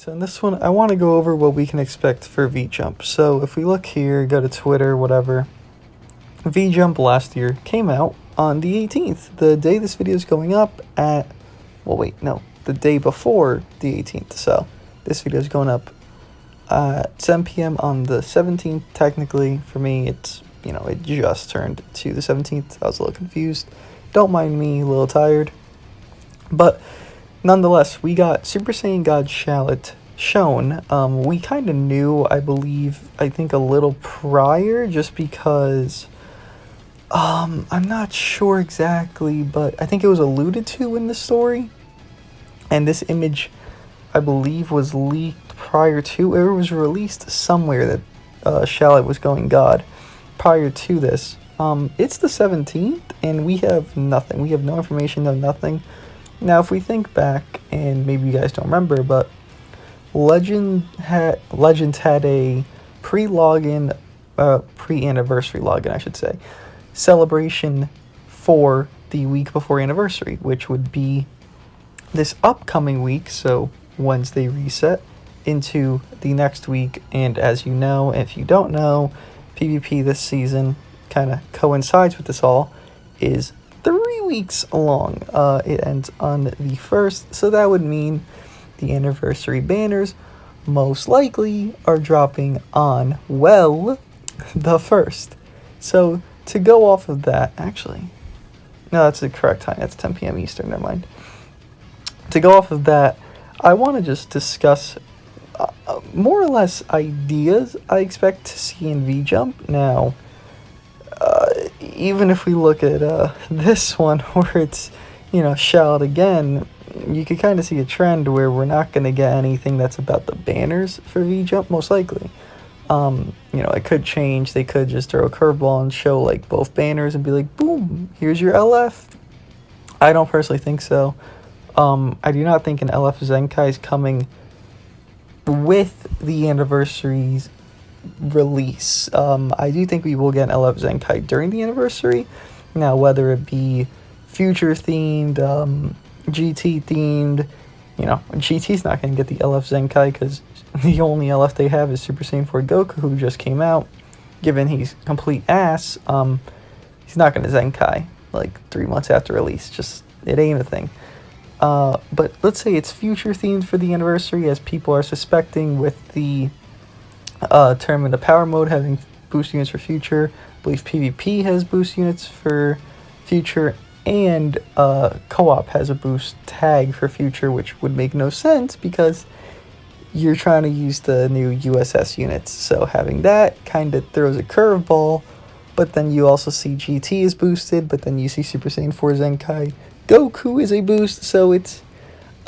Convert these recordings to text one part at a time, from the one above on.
So in this one, I want to go over what we can expect for V-Jump. So if we look here, go to Twitter, whatever, V-Jump last year came out on the 18th, the day this video is going up at, well wait, no, the day before the 18th. So this video is going up at 7 p.m. on the 17th. Technically, for me, it's, it just turned to the 17th. I was a little confused. Don't mind me, a little tired. But nonetheless, we got Super Saiyan God Shallot shown. We kind of knew, I think a little prior, just because, I'm not sure exactly, but I think it was alluded to in the story. And this image, I believe, was leaked prior to, or it was released somewhere that Shallot was going God prior to this. It's the 17th, and we have nothing. We have no information, no nothing. Now, if we think back, and maybe you guys don't remember, but Legends had a pre-anniversary login, I should say, celebration for the week before anniversary, which would be this upcoming week, so Wednesday reset into the next week. And as you know, if you don't know, PvP this season kind of coincides with this all, is 3 weeks long. It ends on the 1st, so that would mean the anniversary banners most likely are dropping on, well, the 1st. So to go off of that, actually, no, that's the correct time. That's 10 p.m. Eastern, never mind. To go off of that, I want to just discuss more or less ideas I expect to see in V-Jump. Now, even if we look at this one where it's, Shallot again, you could kind of see a trend where we're not going to get anything that's about the banners for V-Jump, most likely. It could change. They could just throw a curveball and show, like, both banners and be like, boom, here's your LF. I don't personally think so. I do not think an LF Zenkai is coming with the anniversary's release. I do think we will get an LF Zenkai during the anniversary. Now, whether it be future themed, GT themed, GT's not going to get the LF Zenkai because the only LF they have is Super Saiyan 4 Goku, who just came out. Given he's complete ass, he's not going to Zenkai like 3 months after release. Just, it ain't a thing. But let's say it's future themed for the anniversary, as people are suspecting with the Tournament of Power mode having boost units for future. I believe PvP has boost units for future, and co-op has a boost tag for future, which would make no sense because you're trying to use the new USS units. So having that kind of throws a curveball, but then you also see GT is boosted, but then you see Super Saiyan 4 Zenkai Goku is a boost, so it's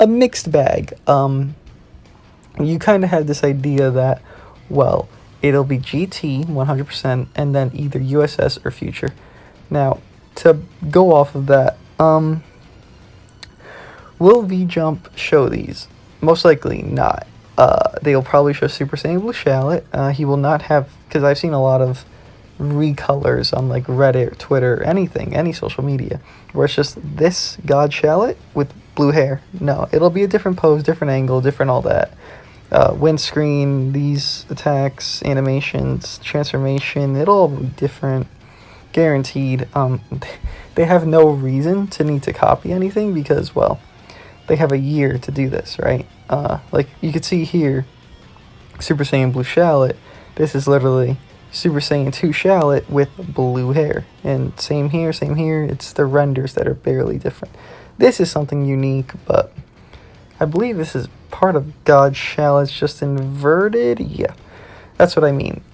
a mixed bag. You kind of had this idea that, well, it'll be GT 100% and then either USS or future. Now, to go off of that, will V-Jump show these? Most likely not. They'll probably show Super Saiyan Blue Shallot. He will not have, because I've seen a lot of recolors on like Reddit or Twitter, anything, any social media, where it's just this God Shallot with blue hair. No, it'll be a different pose, different angle, different all that. Windscreen, these attacks, animations, transformation, it'll all be different, guaranteed. They have no reason to need to copy anything because, well, they have a year to do this, right? Like you could see here, Super Saiyan Blue Shallot, this is literally Super Saiyan 2 Shallot with blue hair. And same here, it's the renders that are barely different. This is something unique, but I believe this is part of God Shallot's just inverted. Yeah, that's what I mean.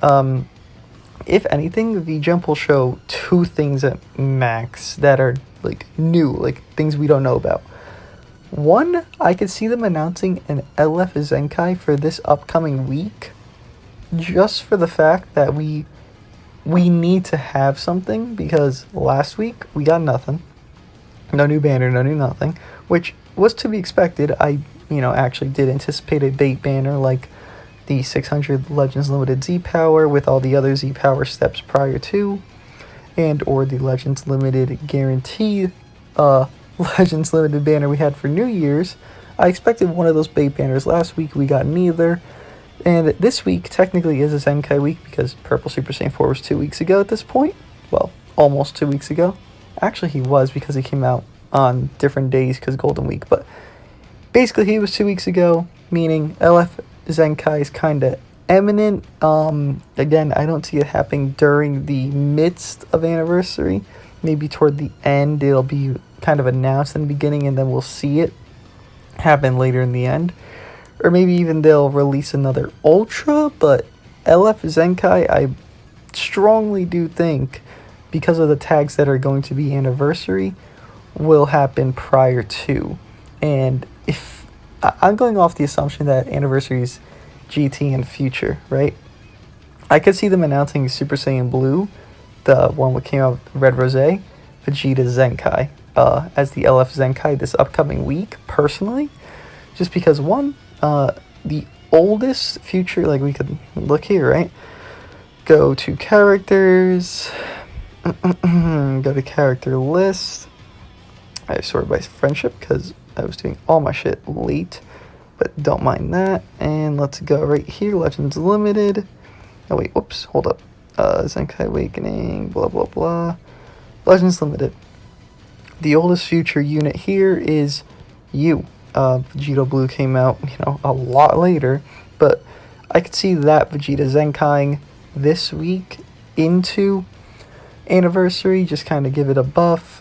If anything, V-Jump will show 2 things at max that are like new, like things we don't know about. One, I could see them announcing an LF Zenkai for this upcoming week, just for the fact that we need to have something, because last week we got nothing. No new banner, no new nothing, which was to be expected. I, actually did anticipate a bait banner like the 600 Legends Limited Z Power with all the other Z Power steps prior to, and or the Legends Limited guaranteed Legends Limited banner we had for New Year's. I expected one of those bait banners last week. We got neither. And this week technically is a Zenkai week because Purple Super Saiyan 4 was 2 weeks ago at this point. Well, almost 2 weeks ago. Actually, he was because he came out on different days because Golden Week. But basically, he was 2 weeks ago, meaning LF Zenkai is kind of imminent. Again, I don't see it happening during the midst of anniversary. Maybe toward the end, it'll be kind of announced in the beginning, and then we'll see it happen later in the end. Or maybe even they'll release another Ultra, but LF Zenkai, I strongly do think, because of the tags that are going to be anniversary, will happen prior to. And if I'm going off the assumption that anniversary is GT and future, right? I could see them announcing Super Saiyan Blue, the one that came out Red Rose, Vegeta Zenkai, as the LF Zenkai this upcoming week, personally. Just because, one, the oldest future, like we could look here, right? Go to characters, go to character list. I sorted by friendship because I was doing all my shit late, but don't mind that. And let's go right here, Legends Limited. Oh wait, whoops, hold up. Zenkai Awakening, blah blah blah. Legends Limited. The oldest future unit here is you. Vegeta Blue came out, a lot later, but I could see that Vegeta Zenkaiing this week into anniversary, just kind of give it a buff.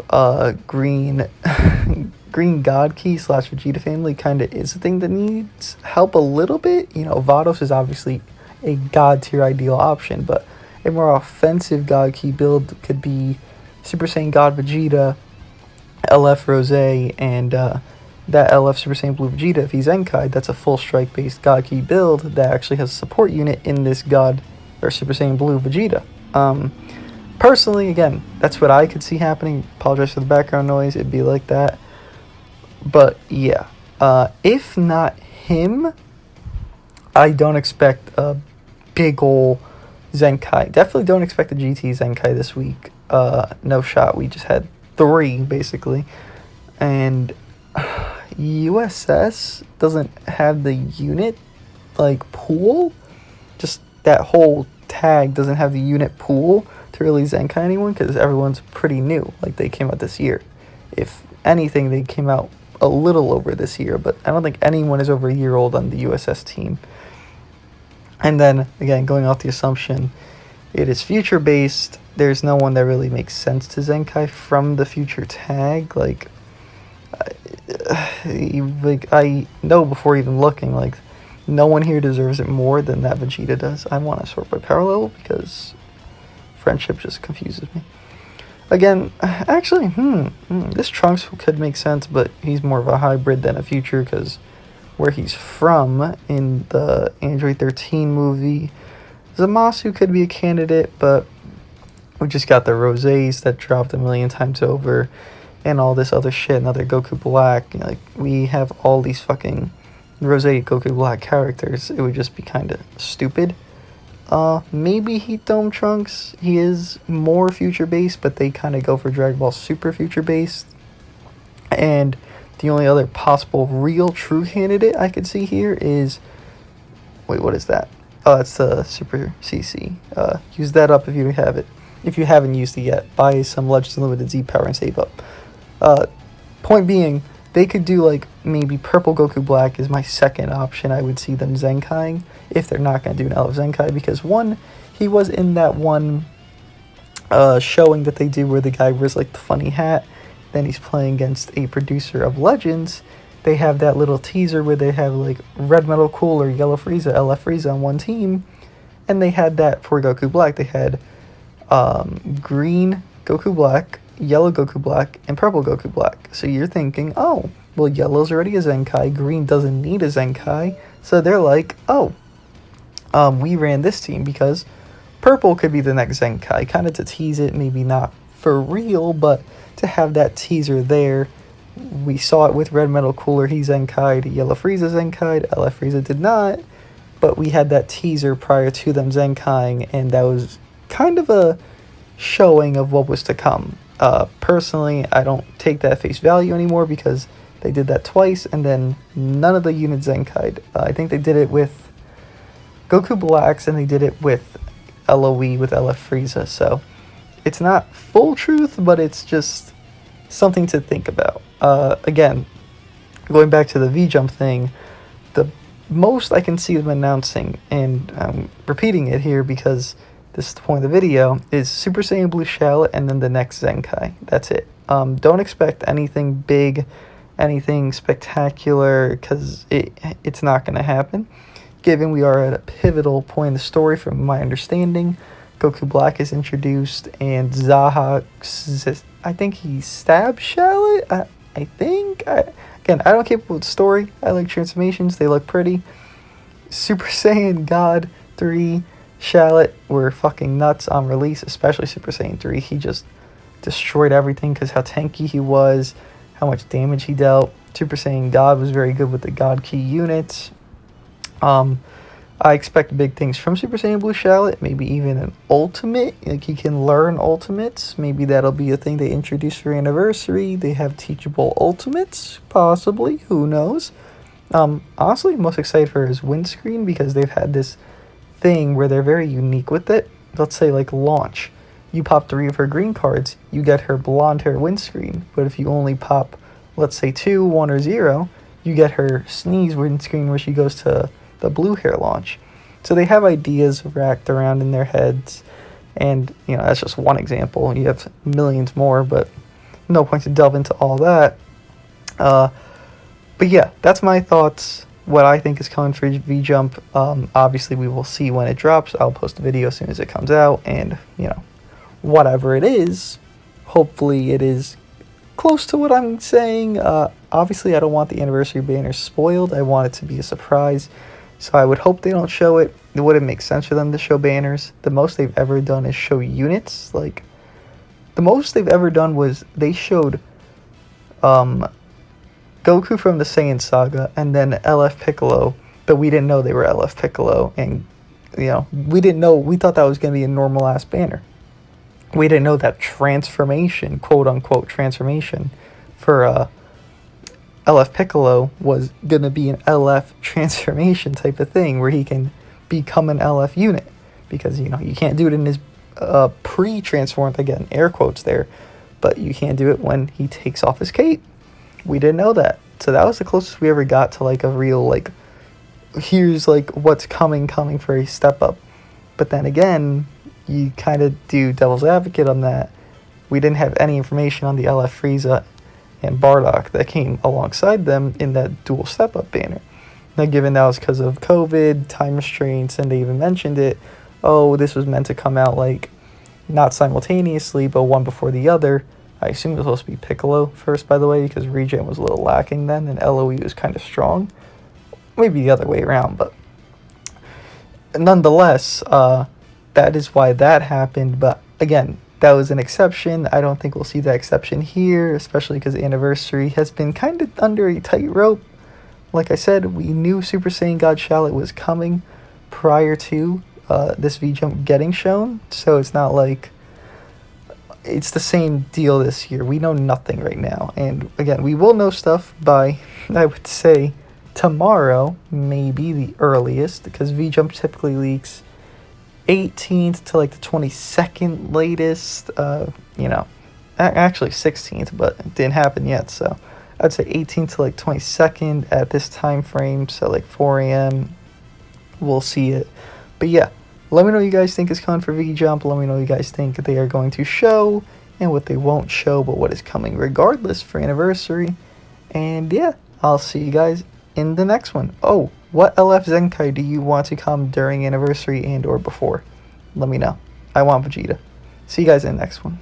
Green God Key / Vegeta Family kind of is a thing that needs help a little bit. Vados is obviously a God tier ideal option, but a more offensive God Key build could be Super Saiyan God Vegeta, LF Rose, and that LF Super Saiyan Blue Vegeta, if he's Zenkai, that's a full strike based God Key build that actually has a support unit in this God or Super Saiyan Blue Vegeta. Personally, again, that's what I could see happening. Apologize for the background noise, it'd be like that. But yeah, if not him, I don't expect a big ol' Zenkai. Definitely don't expect a GT Zenkai this week. No shot. We just had 3 basically, and USS doesn't have the unit pool. Just that whole tag doesn't have the unit pool to really Zenkai anyone because everyone's pretty new. They came out this year. If anything, they came out a little over this year, but I don't think anyone is over a year old on the USS team. And then again, going off the assumption it is future based, there's no one that really makes sense to Zenkai from the future tag. I know before even looking, no one here deserves it more than that Vegeta does. I want to sort by power level because friendship just confuses me. Again, actually, this Trunks could make sense, but he's more of a hybrid than a future because where he's from in the Android 13 movie, Zamasu could be a candidate, but we just got the Rosés that dropped a million times over and all this other shit, another Goku Black. We have all these fucking Rose Goku Black characters. It would just be kind of stupid. Maybe Heat Dome Trunks. He is more future-based, but they kind of go for Dragon Ball Super future-based. And the only other possible real true candidate I could see here is... Wait, what is that? Oh, it's the Super CC. Use that up if you have it. If you haven't used it yet, buy some Legends Unlimited Z Power and save up. Point being, they could do maybe Purple Goku Black is my second option. I would see them Zenkaiing if they're not going to do an LF Zenkai, because one, he was in that one showing that they did where the guy wears the funny hat, then he's playing against a producer of Legends. They have that little teaser where they have Red Metal Cool or Yellow Frieza, LF Frieza on one team, and they had that for Goku Black. They had green Goku Black, yellow Goku Black, and purple Goku Black. So you're thinking, oh, well, yellow's already a Zenkai, green doesn't need a Zenkai. So they're like, oh, we ran this team because purple could be the next Zenkai, kind of to tease it, maybe not for real, but to have that teaser there. We saw it with Red Metal Cooler, he Zenkai'd, Yellow Frieza Zenkai'd, LF Frieza did not, but we had that teaser prior to them Zenkai'ing, and that was kind of a showing of what was to come. Personally, I don't take that face value anymore because They did that twice, and then none of the unit Zenkai'd. I think they did it with Goku Blacks, and they did it with LOE with LF Frieza. So it's not full truth, but it's just something to think about. Again, going back to the V-Jump thing, the most I can see them announcing, and I'm repeating it here because this is the point of the video, is Super Saiyan Blue Shallot and then the next Zenkai. That's it. Don't expect anything big, anything spectacular, because it's not going to happen. Given we are at a pivotal point in the story from my understanding, Goku Black is introduced, and Zaha, I think he stabbed Shallot? I think? Again, I don't keep up with the story. I like transformations. They look pretty. Super Saiyan God 3 Shallot were fucking nuts on release, especially Super Saiyan 3. He just destroyed everything because how tanky he was, how much damage he dealt. Super Saiyan God was very good with the God Ki units. I expect big things from Super Saiyan Blue Shallot, maybe even an ultimate, like he can learn ultimates. Maybe that'll be a thing they introduce for anniversary. They have teachable ultimates, possibly, who knows. Honestly, most excited for his windscreen because they've had this thing where they're very unique with it. Let's say like Launch. You pop 3 of her green cards, you get her blonde hair windscreen. But if you only pop, let's say 2, 1, or 0, you get her Sneeze windscreen where she goes to the blue hair Launch. So they have ideas racked around in their heads, and you know, that's just one example. You have millions more, but no point to delve into all that. But yeah, that's my thoughts, what I think is coming for V-Jump. Obviously we will see when it drops. I'll post a video as soon as it comes out, and you know, whatever it is, hopefully it is close to what I'm saying. Obviously I don't want the anniversary banners spoiled. I want it to be a surprise. So I would hope they don't show it. It wouldn't make sense for them to show banners. The most they've ever done is show units. Like, the most they've ever done was they showed Goku from the Saiyan Saga and then LF Piccolo, but we didn't know they were LF Piccolo, and you know, we thought that was going to be a normal ass banner. We didn't know that transformation, quote unquote transformation, for LF Piccolo was going to be an LF transformation type of thing where he can become an LF unit, because you know, you can't do it in his pre-transformed, again air quotes there, but you can't do it when he takes off his cape. We didn't know that. So that was the closest we ever got to like a real, like, here's like what's coming for a step up. But then again, you kind of do devil's advocate on that. We didn't have any information on the LF Frieza and Bardock that came alongside them in that dual step up banner. Now, given that was because of COVID, time restraints, and they even mentioned it, oh, this was meant to come out like not simultaneously, but one before the other. I assume it was supposed to be Piccolo first, by the way, because Regen was a little lacking then, and LOE was kind of strong. Maybe the other way around, but nonetheless, that is why that happened. But again, that was an exception. I don't think we'll see that exception here, especially because the anniversary has been kind of under a tightrope. Like I said, we knew Super Saiyan God Shallot was coming prior to this V-Jump getting shown, so it's not like it's the same deal this year. We know nothing right now, and again, we will know stuff by, I would say, tomorrow, maybe the earliest, because V-Jump typically leaks 18th to like the 22nd latest, you know, actually 16th, but it didn't happen yet, so I'd say 18th to like 22nd at this time frame, so like 4 a.m. we'll see it. But yeah, let me know what you guys think is coming for V-Jump. Let me know what you guys think they are going to show and what they won't show, but what is coming regardless for anniversary. And yeah, I'll see you guys in the next one. Oh, what LF Zenkai do you want to come during anniversary and or before? Let me know. I want Vegeta. See you guys in the next one.